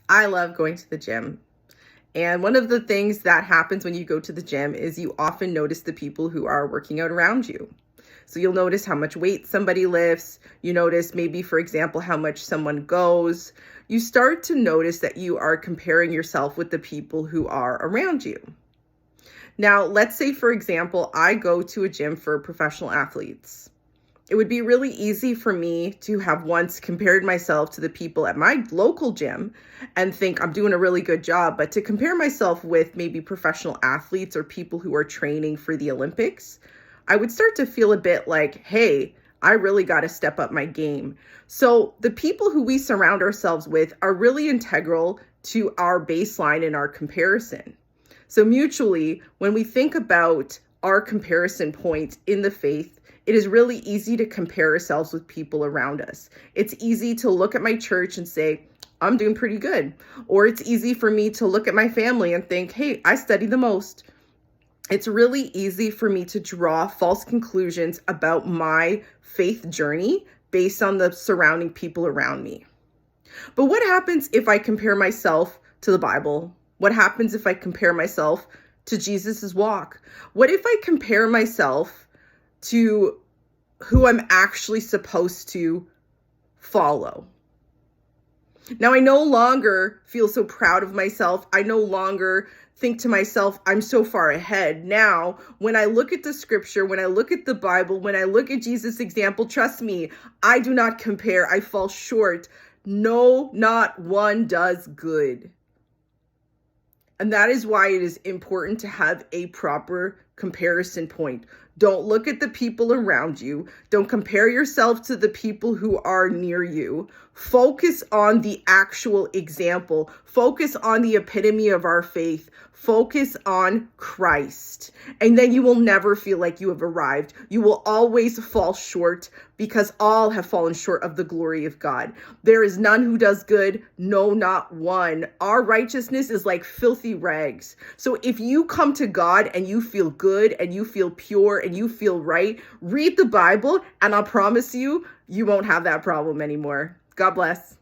I love going to the gym. And one of the things that happens when you go to the gym is you often notice the people who are working out around you. So you'll notice how much weight somebody lifts. You notice maybe, for example, how much someone goes. You start to notice that you are comparing yourself with the people who are around you. Now, let's say, for example, I go to a gym for professional athletes. It would be really easy for me to have once compared myself to the people at my local gym and think I'm doing a really good job, but to compare myself with maybe professional athletes or people who are training for the Olympics, I would start to feel a bit like, hey, I really got to step up my game. So the people who we surround ourselves with are really integral to our baseline and our comparison. So mutually, when we think about our comparison point in the faith, it is really easy to compare ourselves with people around us. It's easy to look at my church and say, I'm doing pretty good. Or it's easy for me to look at my family and think, hey, I study the most. It's really easy for me to draw false conclusions about my faith journey based on the surrounding people around me. But what happens if I compare myself to the Bible? What happens if I compare myself to Jesus's walk? What if I compare myself to who I'm actually supposed to follow? Now, I no longer feel so proud of myself. I no longer think to myself, I'm so far ahead. Now, when I look at the scripture, when I look at the Bible, when I look at Jesus' example, trust me, I do not compare. I fall short. No, not one does good. And that is why it is important to have a proper comparison point. Don't look at the people around you. Don't compare yourself to the people who are near you. Focus on the actual example. Focus on the epitome of our faith. Focus on Christ. And then you will never feel like you have arrived. You will always fall short because all have fallen short of the glory of God. There is none who does good, no, not one. Our righteousness is like filthy rags. So if you come to God and you feel good and you feel pure and you feel right, read the Bible and I'll promise you, you won't have that problem anymore. God bless.